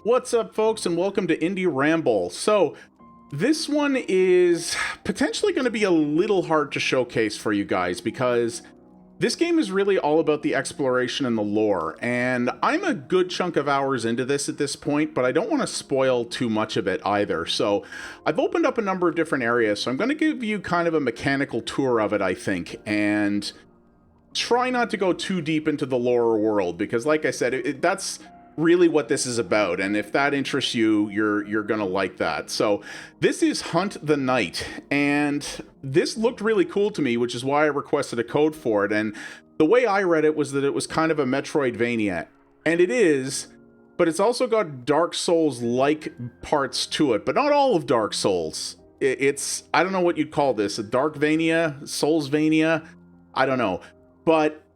What's up, folks, and welcome to Indie Ramble. So, this one is potentially going to be a little hard to showcase for you guys because this game is really all about the exploration and the lore, and I'm a good chunk of hours into this at this point, but I don't want to spoil too much of it either. So, I've opened up a number of different areas, so I'm going to give you kind of a mechanical tour of it, I think, and try not to go too deep into the lore world because, like I said, that's really what this is about, and if that interests you, you're gonna like that. So this is Hunt the Night, and this looked really cool to me, which is why I requested a code for it. And the way I read it was that it was kind of a Metroidvania, and it is, but it's also got Dark Souls-like parts to it, but not all of Dark Souls. It's, I don't know what you'd call this, a Darkvania, Soulsvania, I don't know, but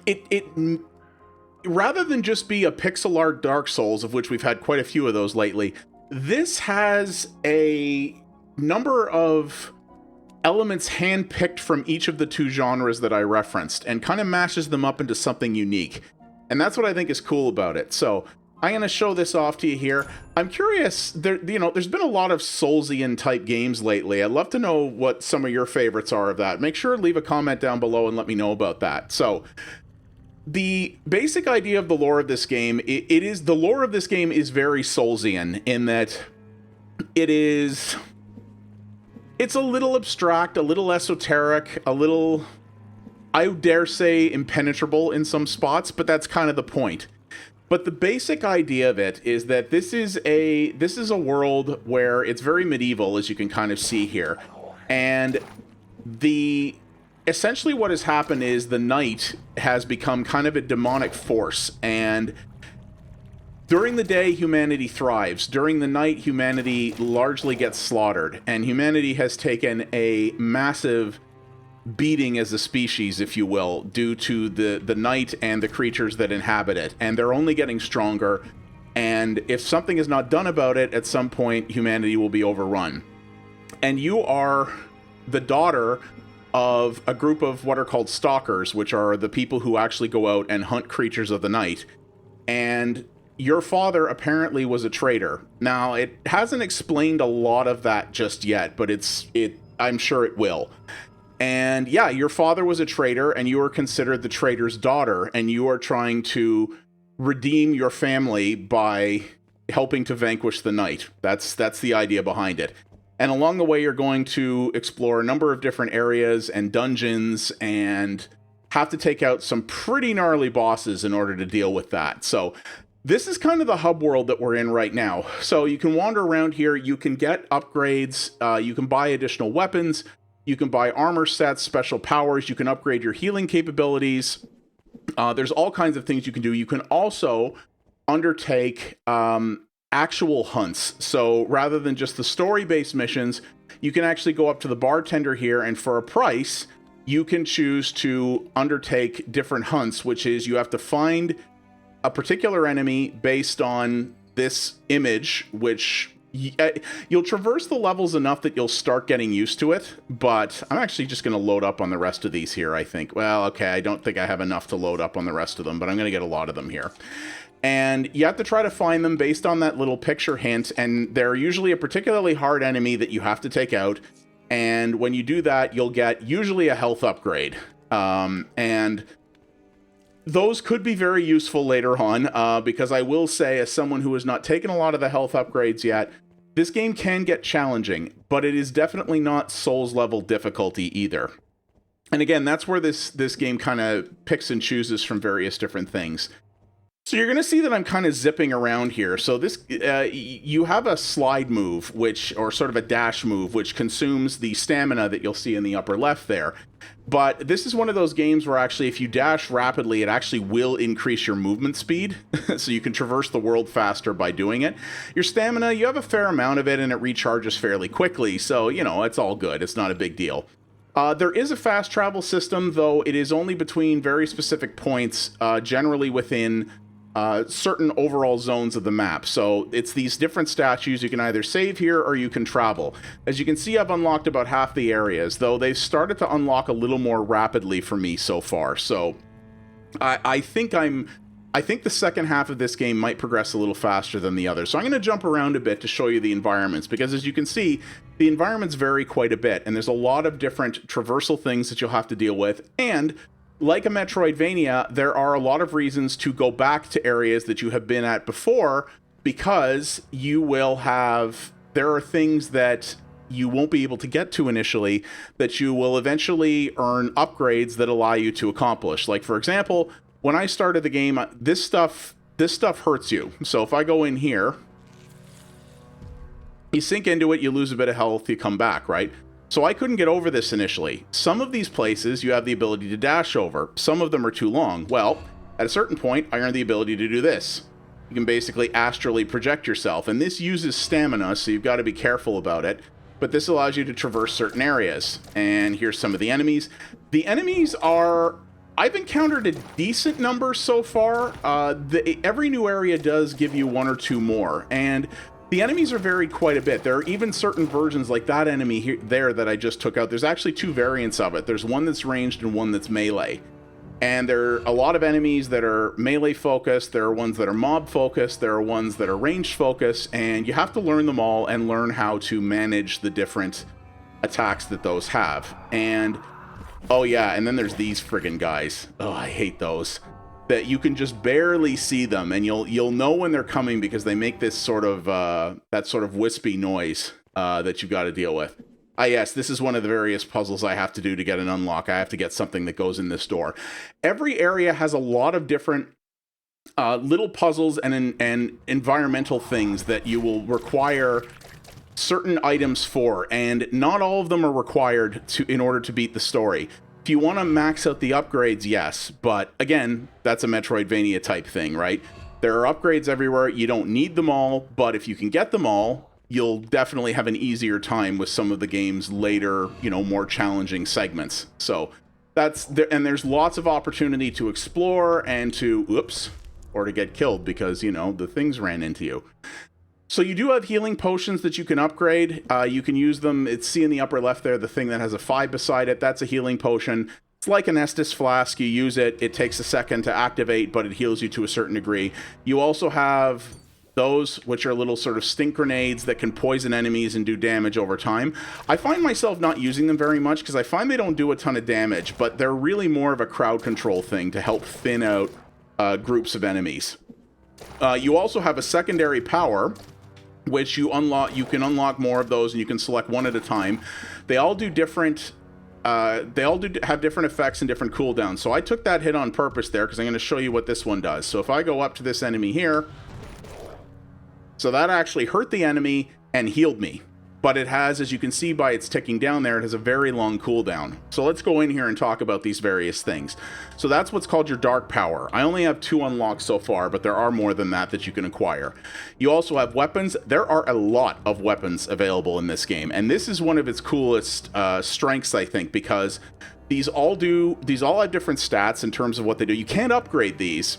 it rather than just be a pixel art Dark Souls, of which we've had quite a few of those lately, this has a number of elements handpicked from each of the two genres that I referenced and kind of mashes them up into something unique. And that's what I think is cool about it. So I'm going to show this off to you here. I'm curious, there's been a lot of Soulsian type games lately. I'd love to know what some of your favorites are of that. Make sure to leave a comment down below and let me know about that. So the basic idea of the lore of this game, the lore of this game is very Soulsian in that it's a little abstract, a little esoteric, a little, I dare say, impenetrable in some spots, but that's kind of the point. But the basic idea of it is that this is a world where it's very medieval, as you can kind of see here, and essentially what has happened is the night has become kind of a demonic force, and during the day humanity thrives. During the night humanity largely gets slaughtered, and humanity has taken a massive beating as a species, if you will, due to the night and the creatures that inhabit it, and they're only getting stronger, and if something is not done about it, at some point humanity will be overrun. And you are the daughter of a group of what are called stalkers, which are the people who actually go out and hunt creatures of the night. And your father apparently was a traitor. Now, it hasn't explained a lot of that just yet, but I'm sure it will. And yeah, your father was a traitor, and you are considered the traitor's daughter, and you are trying to redeem your family by helping to vanquish the night. That's the idea behind it. And along the way, you're going to explore a number of different areas and dungeons and have to take out some pretty gnarly bosses in order to deal with that. So this is kind of the hub world that we're in right now. So you can wander around here. You can get upgrades. You can buy additional weapons. You can buy armor sets, special powers. You can upgrade your healing capabilities. There's all kinds of things you can do. You can also undertake actual hunts. So rather than just the story-based missions, you can actually go up to the bartender here, and for a price, you can choose to undertake different hunts, which is you have to find a particular enemy based on this image, which you'll traverse the levels enough that you'll start getting used to it, but I'm actually just going to load up on the rest of these here, I think. Well, okay, I don't think I have enough to load up on the rest of them, but I'm going to get a lot of them here. And you have to try to find them based on that little picture hint, and they're usually a particularly hard enemy that you have to take out, and when you do that, you'll get usually a health upgrade. And those could be very useful later on, because I will say, as someone who has not taken a lot of the health upgrades yet, this game can get challenging, but it is definitely not Souls-level difficulty either. And again, that's where this game kind of picks and chooses from various different things. So you're going to see that I'm kind of zipping around here. So this, you have a slide move, or sort of a dash move, which consumes the stamina that you'll see in the upper left there. But this is one of those games where actually if you dash rapidly, it actually will increase your movement speed. So you can traverse the world faster by doing it. Your stamina, you have a fair amount of it, and it recharges fairly quickly. So, it's all good. It's not a big deal. There is a fast travel system, though it is only between very specific points, generally within certain overall zones of the map. So it's these different statues. You can either save here or you can travel. As you can see, I've unlocked about half the areas, though they've started to unlock a little more rapidly for me so far. So I think I'm I think the second half of this game might progress a little faster than the other. So I'm going to jump around a bit to show you the environments, because as you can see, the environments vary quite a bit, and there's a lot of different traversal things that you'll have to deal with. And like a Metroidvania, there are a lot of reasons to go back to areas that you have been at before, because you will have, there are things that you won't be able to get to initially that you will eventually earn upgrades that allow you to accomplish. Like, for example, when I started the game, this stuff hurts you. So if I go in here, you sink into it, you lose a bit of health, you come back, right? So I couldn't get over this initially. Some of these places you have the ability to dash over. Some of them are too long. Well, at a certain point, I earned the ability to do this. You can basically astrally project yourself, and this uses stamina, so you've got to be careful about it. But this allows you to traverse certain areas. And here's some of the enemies. The enemies are... I've encountered a decent number so far. Every new area does give you one or two more, and the enemies are varied quite a bit. There are even certain versions like that enemy there that I just took out. There's actually two variants of it. There's one that's ranged and one that's melee. And there are a lot of enemies that are melee focused. There are ones that are mob focused. There are ones that are ranged focused, and you have to learn them all and learn how to manage the different attacks that those have. And oh yeah, and then there's these friggin' guys. Oh, I hate those. That you can just barely see them, and you'll know when they're coming because they make this sort of that sort of wispy noise that you've got to deal with. Ah yes, this is one of the various puzzles I have to do to get an unlock. I have to get something that goes in this door. Every area has a lot of different little puzzles and environmental things that you will require certain items for, and not all of them are required in order to beat the story. If you want to max out the upgrades, yes, but again, that's a Metroidvania type thing, right? There are upgrades everywhere. You don't need them all, but if you can get them all, you'll definitely have an easier time with some of the game's later, more challenging segments. So that's there, and there's lots of opportunity to explore and to or to get killed because the things ran into you. So you do have healing potions that you can upgrade. You can use them. See in the upper left there, the thing that has a 5 beside it. That's a healing potion. It's like an Estus flask. You use it. It takes a second to activate, but it heals you to a certain degree. You also have those, which are little sort of stink grenades that can poison enemies and do damage over time. I find myself not using them very much because I find they don't do a ton of damage, but they're really more of a crowd control thing to help thin out groups of enemies. You also have a secondary power, which you unlock. You can unlock more of those, and you can select one at a time. They all do different. Have different effects and different cooldowns. So I took that hit on purpose there because I'm going to show you what this one does. So if I go up to this enemy here, so that actually hurt the enemy and healed me. But it has, as you can see by its ticking down there, it has a very long cooldown. So let's go in here and talk about these various things. So that's what's called your dark power. I only have 2 unlocked so far, but there are more than that you can acquire. You also have weapons. There are a lot of weapons available in this game, and this is one of its coolest strengths, I think, because these all have different stats in terms of what they do. You can't upgrade these,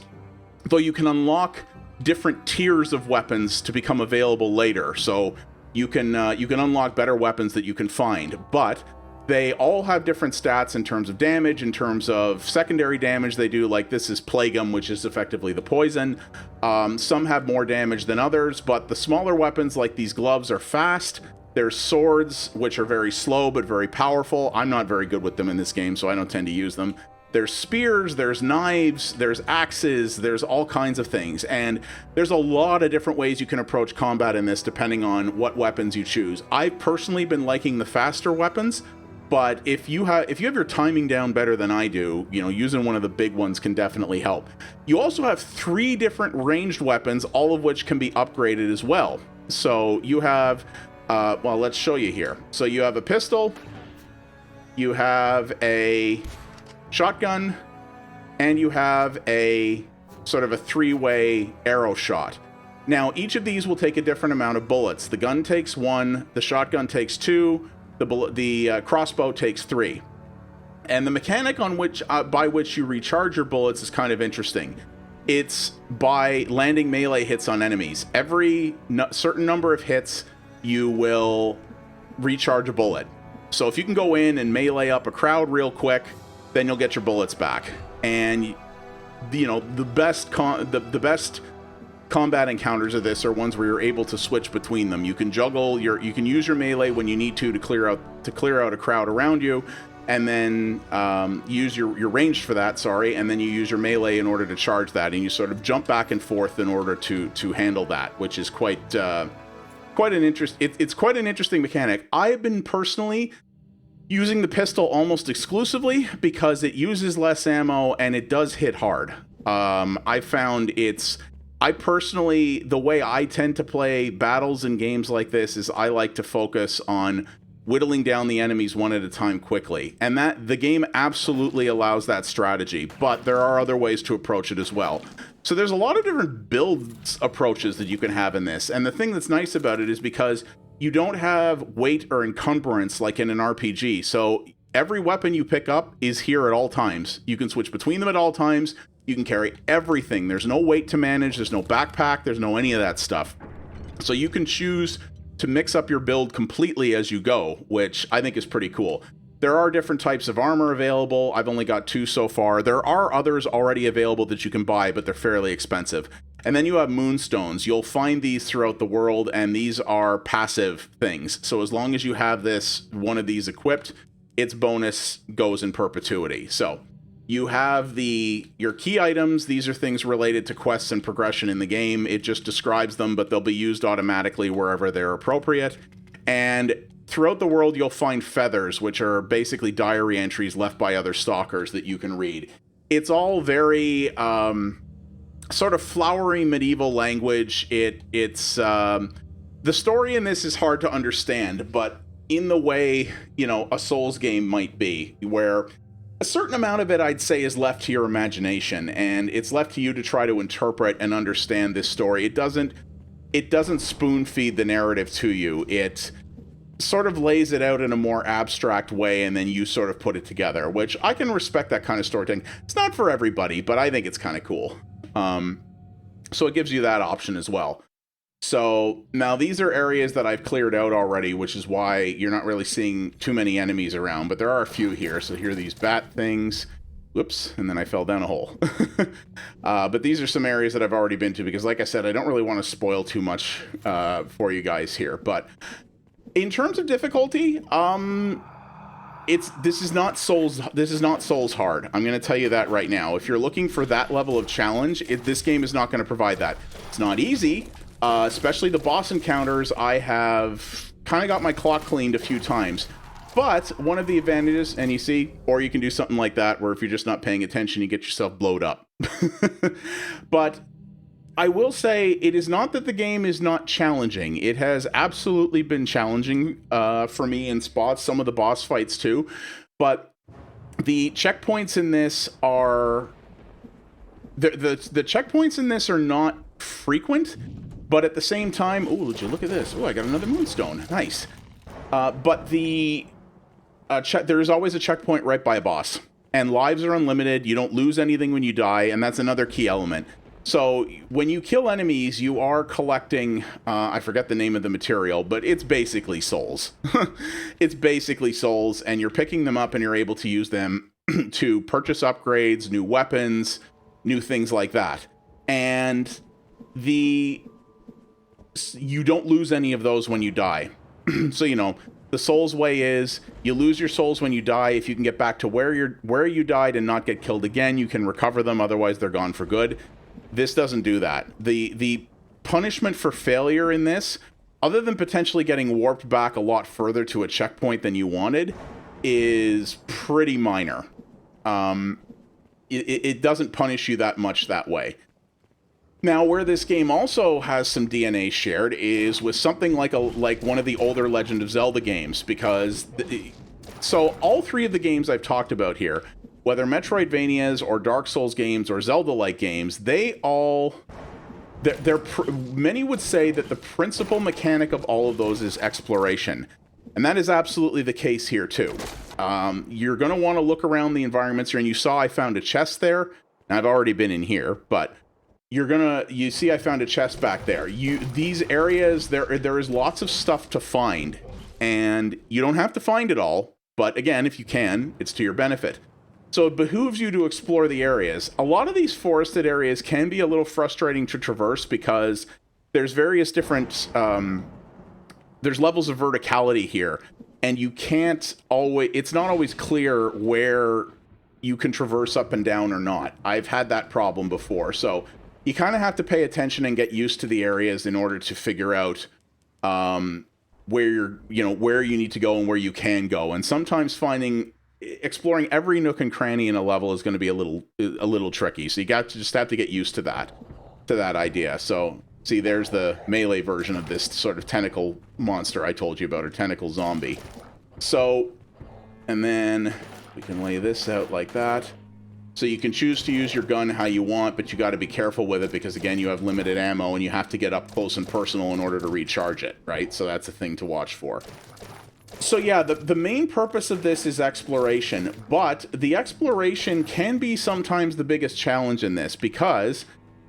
though you can unlock different tiers of weapons to become available later. So you can unlock better weapons that you can find, but they all have different stats in terms of damage, in terms of secondary damage they do, like this is Plagueum, which is effectively the poison. Some have more damage than others, but the smaller weapons like these gloves are fast. There's swords, which are very slow but very powerful. I'm not very good with them in this game, so I don't tend to use them. There's spears, there's knives, there's axes, there's all kinds of things. And there's a lot of different ways you can approach combat in this depending on what weapons you choose. I've personally been liking the faster weapons, but if you have your timing down better than I do, using one of the big ones can definitely help. You also have 3 different ranged weapons, all of which can be upgraded as well. So you have, well, let's show you here. So you have a pistol, you have a shotgun, and you have a sort of a 3-way arrow shot. Now, each of these will take a different amount of bullets. The gun takes 1, the shotgun takes 2, the crossbow takes 3. And the mechanic on which by which you recharge your bullets is kind of interesting. It's by landing melee hits on enemies. Every certain number of hits, you will recharge a bullet. So if you can go in and melee up a crowd real quick, then you'll get your bullets back. And you know, the best combat encounters of this are ones where you're able to switch between them. You can juggle you can use your melee when you need to clear out a crowd around you, and then use your ranged for that, and then you use your melee in order to charge that, and you sort of jump back and forth in order to handle that, which is quite an it's quite an interesting mechanic. I have been personally using the pistol almost exclusively because it uses less ammo and it does hit hard. I found the way I tend to play battles in games like this is I like to focus on whittling down the enemies one at a time quickly. And that the game absolutely allows that strategy, but there are other ways to approach it as well. So there's a lot of different build approaches that you can have in this. And the thing that's nice about it is because you don't have weight or encumbrance like in an RPG. So every weapon you pick up is here at all times. You can switch between them at all times. You can carry everything. There's no weight to manage. There's no backpack. There's no any of that stuff. So you can choose to mix up your build completely as you go, which I think is pretty cool. There are different types of armor available. I've only got 2 so far. There are others already available that you can buy, but they're fairly expensive. And then you have moonstones. You'll find these throughout the world, and these are passive things. So as long as you have one of these equipped, its bonus goes in perpetuity. So you have your key items. These are things related to quests and progression in the game. It just describes them, but they'll be used automatically wherever they're appropriate. And throughout the world, you'll find feathers, which are basically diary entries left by other stalkers that you can read. It's all very sort of flowery medieval language. It's the story in this is hard to understand, but in the way, you know, a Souls game might be, where a certain amount of it, I'd say, is left to your imagination, and it's left to you to try to interpret and understand this story. It doesn't spoon feed the narrative to you. It sort of lays it out in a more abstract way, and then you sort of put it together, which I can respect that kind of storytelling. It's not for everybody, but I think it's kind of cool. So it gives you that option as well. So now these are areas that I've cleared out already, which is why you're not really seeing too many enemies around, but there are a few here. So here are these bat things. Whoops, and then I fell down a hole. But these are some areas that I've already been to because, like I said, I don't really want to spoil too much for you guys here. But in terms of difficulty, this is not Souls hard. I'm going to tell you that right now. If you're looking for that level of challenge, this game is not going to provide that. It's not easy. Especially the boss encounters, I have kind of got my clock cleaned a few times. But one of the advantages, and you see, or you can do something like that, where if you're just not paying attention, you get yourself blowed up. But I will say, it is not that the game is not challenging. It has absolutely been challenging for me in spots, some of the boss fights too. But the checkpoints in this are... The checkpoints in this are not frequent. But at the same time, oh, would you look at this? Oh, I got another moonstone. Nice. But there is always a checkpoint right by a boss. And lives are unlimited. You don't lose anything when you die, and that's another key element. So when you kill enemies, you are collecting, I forget the name of the material, but it's basically souls. It's basically souls, and you're picking them up and you're able to use them to purchase upgrades, new weapons, new things like that. And you don't lose any of those when you die. So, you know, the Souls way is you lose your souls when you die. If you can get back to where you died and not get killed again, you can recover them. Otherwise, they're gone for good. This doesn't do that. The punishment for failure in this, other than potentially getting warped back a lot further to a checkpoint than you wanted, is pretty minor. It doesn't punish you that much that way. Now, where this game also has some DNA shared is with something like one of the older Legend of Zelda games, because so all 3 of the games I've talked about here, whether Metroidvanias or Dark Souls games or Zelda-like games, many would say that the principal mechanic of all of those is exploration, and that is absolutely the case here too. You're going to want to look around the environments here, and you saw I found a chest there. And I've already been in here, but you see I found a chest back there. These areas, there is lots of stuff to find, and you don't have to find it all, but again, if you can, it's to your benefit. So it behooves you to explore the areas. A lot of these forested areas can be a little frustrating to traverse because there's various different, there's levels of verticality here, and you can't always, it's not always clear where you can traverse up and down or not. I've had that problem before, so you kind of have to pay attention and get used to the areas in order to figure out where where you need to go and where you can go. And sometimes exploring every nook and cranny in a level is going to be a little tricky. So you just have to get used to that idea. So see, there's the melee version of this sort of tentacle monster I told you about, or tentacle zombie. So, and then we can lay this out like that. So you can choose to use your gun how you want, but you got to be careful with it because, again, you have limited ammo and you have to get up close and personal in order to recharge it, right? So that's a thing to watch for. So yeah, the main purpose of this is exploration, but the exploration can be sometimes the biggest challenge in this because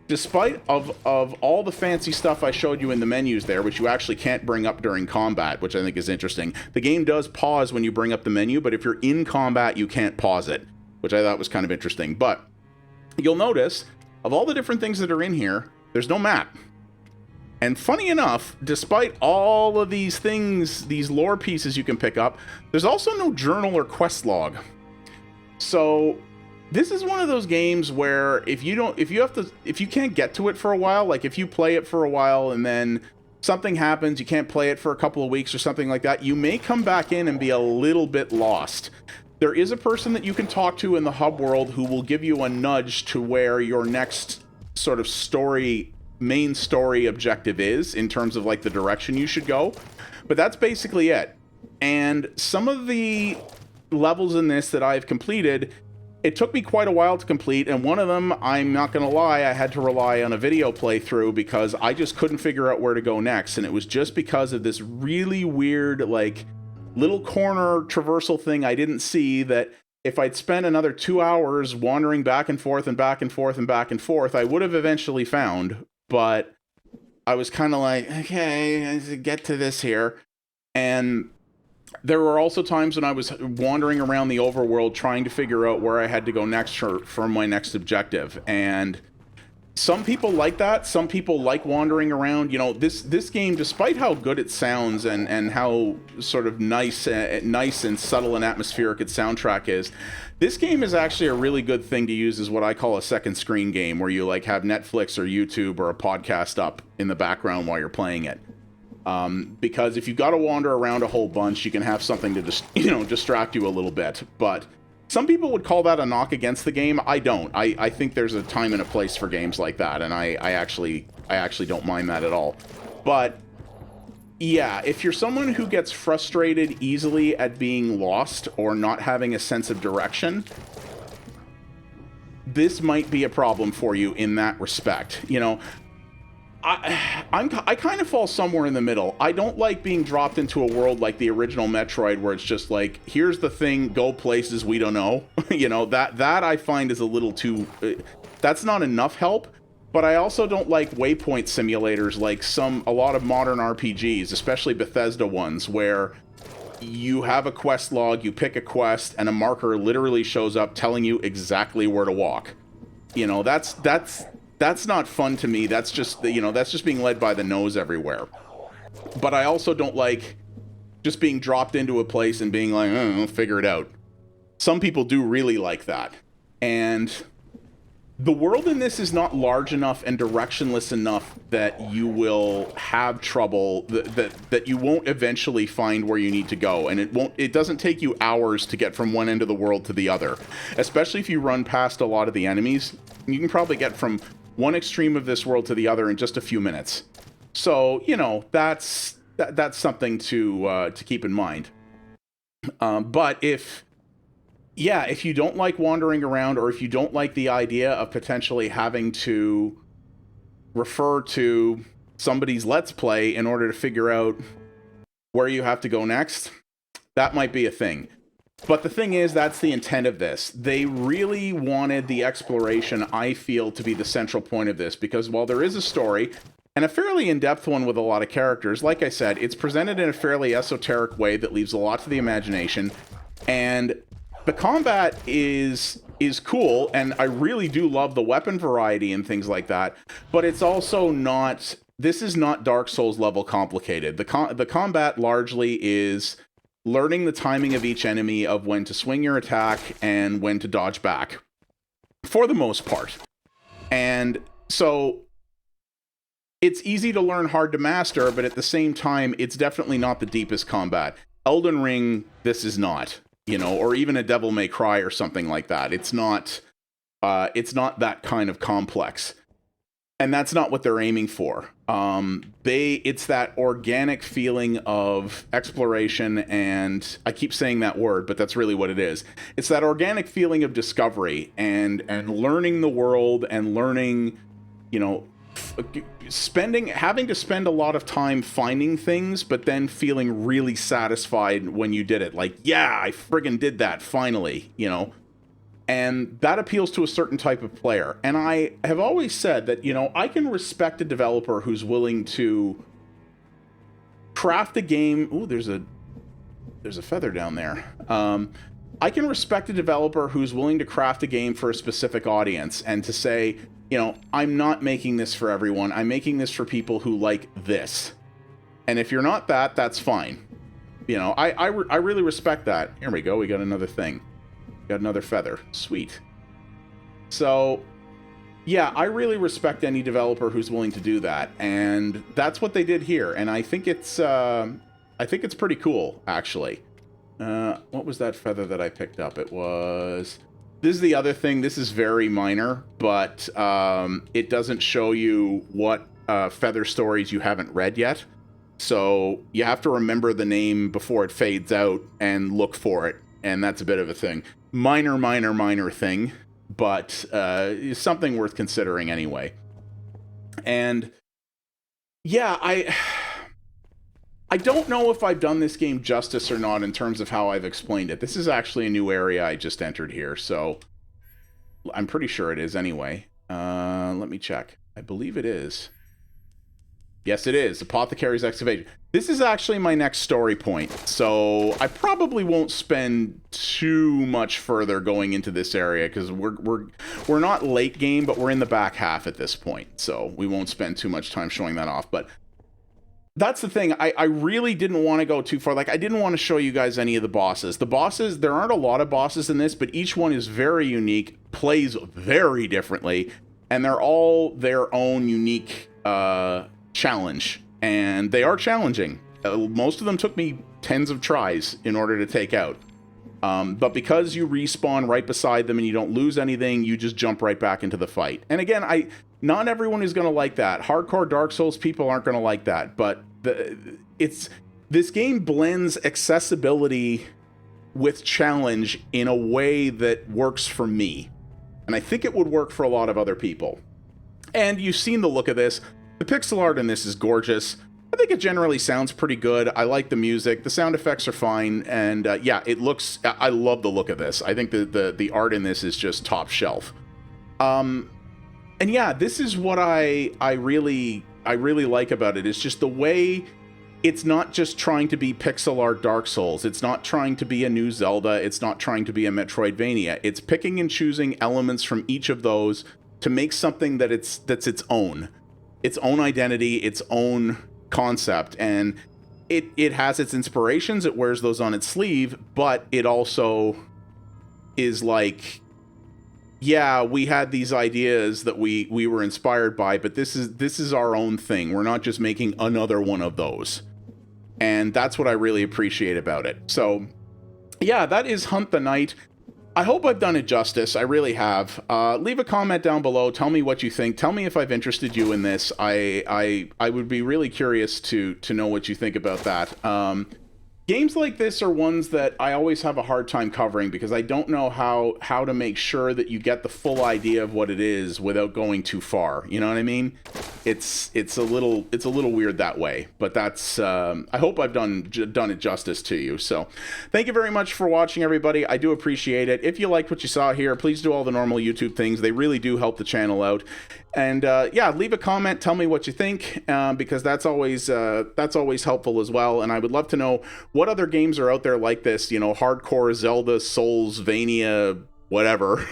despite of all the fancy stuff I showed you in the menus there, which you actually can't bring up during combat, which I think is interesting. The game does pause when you bring up the menu, but if you're in combat, you can't pause it, which I thought was kind of interesting. But you'll notice, of all the different things that are in here, there's no map. And funny enough, despite all of these things, these lore pieces you can pick up, there's also no journal or quest log. So this is one of those games where if you can't get to it for a while, like if you play it for a while and then something happens, you can't play it for a couple of weeks or something like that, you may come back in and be a little bit lost. There is a person that you can talk to in the hub world who will give you a nudge to where your next sort of main story objective is in terms of like the direction you should go. But that's basically it. And some of the levels in this that I've completed, it took me quite a while to complete, and one of them, I'm not gonna lie, I had to rely on a video playthrough because I just couldn't figure out where to go next, and it was just because of this really weird, like, little corner traversal thing I didn't see that if I'd spent another 2 hours wandering back and forth and back and forth and back and forth, I would have eventually found, but I was kind of like, okay, I should get to this here. And there were also times when I was wandering around the overworld trying to figure out where I had to go next for my next objective. And some people like that. Some people like wandering around. You know, this game, despite how good it sounds and how sort of nice and subtle and atmospheric its soundtrack is, this game is actually a really good thing to use as what I call a second screen game, where you like have Netflix or YouTube or a podcast up in the background while you're playing it. Because if you've got to wander around a whole bunch, you can have something to distract you a little bit. But some people would call that a knock against the game. I don't. I think there's a time and a place for games like that, and I actually don't mind that at all. But yeah, if you're someone who gets frustrated easily at being lost or not having a sense of direction, this might be a problem for you in that respect. You know, I kind of fall somewhere in the middle. I don't like being dropped into a world like the original Metroid, where it's just like, here's the thing, go places we don't know. You know, that I find is a little too, that's not enough help. But I also don't like waypoint simulators like a lot of modern RPGs, especially Bethesda ones, where you have a quest log, you pick a quest, and a marker literally shows up telling you exactly where to walk. You know, that's not fun to me. That's just being led by the nose everywhere. But I also don't like just being dropped into a place and being like, oh, figure it out. Some people do really like that. And the world in this is not large enough and directionless enough that you will have trouble, that you won't eventually find where you need to go. And it doesn't take you hours to get from one end of the world to the other. Especially if you run past a lot of the enemies. You can probably get from one extreme of this world to the other in just a few minutes. So, you know, that's something to keep in mind. But if you don't like wandering around, or if you don't like the idea of potentially having to refer to somebody's Let's Play in order to figure out where you have to go next, that might be a thing. But the thing is, that's the intent of this. They really wanted the exploration, I feel, to be the central point of this, because while there is a story, and a fairly in-depth one with a lot of characters, like I said, it's presented in a fairly esoteric way that leaves a lot to the imagination, and the combat is cool, and I really do love the weapon variety and things like that, but it's also not, this is not Dark Souls level complicated. The combat largely is learning the timing of each enemy, of when to swing your attack and when to dodge back, for the most part. And so it's easy to learn, hard to master, but at the same time, it's definitely not the deepest combat. Elden Ring, this is not, you know, or even a Devil May Cry or something like that. It's not that kind of complex. And that's not what they're aiming for. It's that organic feeling of exploration, and I keep saying that word, but that's really what it is. It's that organic feeling of discovery and learning the world, and learning, you know, having to spend a lot of time finding things, but then feeling really satisfied when you did it. Like, yeah, I friggin' did that finally, you know. And that appeals to a certain type of player. And I have always said that, you know, I can respect a developer who's willing to craft a game. Ooh, there's a feather down there. I can respect a developer who's willing to craft a game for a specific audience, and to say, you know, I'm not making this for everyone. I'm making this for people who like this. And if you're not that, that's fine. You know, I really respect that. Here we go. We got another thing. Got another feather. Sweet. So, yeah, I really respect any developer who's willing to do that, and that's what they did here. And I think it's pretty cool, actually. What was that feather that I picked up? It was... This is the other thing. This is very minor, but it doesn't show you what feather stories you haven't read yet. So you have to remember the name before it fades out and look for it, and that's a bit of a thing. Minor thing, but something worth considering anyway. And yeah, I don't know if I've done this game justice or not in terms of how I've explained it. This is actually a new area I just entered here, so I'm pretty sure it is anyway. Let me check. I believe it is. Yes, it is. Apothecary's Excavation. This is actually my next story point, so I probably won't spend too much further going into this area, because we're not late game, but we're in the back half at this point, so we won't spend too much time showing that off. But that's the thing. I really didn't want to go too far. Like, I didn't want to show you guys any of the bosses. The bosses, there aren't a lot of bosses in this, but each one is very unique, plays very differently, and they're all their own unique challenge, and they are challenging. Most of them took me tens of tries in order to take out. But because you respawn right beside them and you don't lose anything, you just jump right back into the fight. And again, not everyone is going to like that. Hardcore Dark Souls people aren't going to like that, but this game blends accessibility with challenge in a way that works for me. And I think it would work for a lot of other people. And you've seen the look of this. The pixel art in this is gorgeous. I think it generally sounds pretty good. I like the music. The sound effects are fine. And yeah, it looks... I love the look of this. I think the art in this is just top shelf. And yeah, this is what I really like about it. It's just the way... It's not just trying to be pixel art Dark Souls. It's not trying to be a new Zelda. It's not trying to be a Metroidvania. It's picking and choosing elements from each of those to make something that's its own identity, its own concept. And it has its inspirations. It wears those on its sleeve, but it also is like, yeah, we had these ideas that we were inspired by, but this is our own thing. We're not just making another one of those. And that's what I really appreciate about it. So yeah, that is Hunt the Night. I hope I've done it justice. I really have. Leave a comment down below. Tell me what you think. Tell me if I've interested you in this. I would be really curious to know what you think about that. Games like this are ones that I always have a hard time covering, because I don't know how to make sure that you get the full idea of what it is without going too far. You know what I mean? It's a little weird that way, but that's I hope I've done it justice to you. So thank you very much for watching, everybody. I do appreciate it. If you liked what you saw here, please do all the normal YouTube things. They really do help the channel out. And yeah, leave a comment. Tell me what you think, because that's always helpful as well. And I would love to know what other games are out there like this. You know, hardcore Zelda, Souls-vania, whatever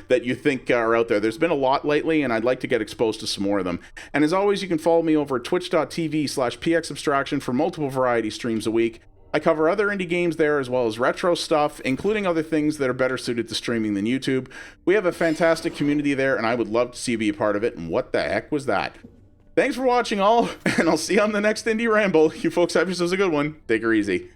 that you think are out there. There's been a lot lately, and I'd like to get exposed to some more of them. And as always, you can follow me over at twitch.tv/pxabstraction for multiple variety streams a week. I cover other indie games there as well as retro stuff, including other things that are better suited to streaming than YouTube. We have a fantastic community there, and I would love to see you be a part of it. And what the heck was that? Thanks for watching all, and I'll see you on the next Indie Ramble. You folks have yourselves a good one. Take her easy.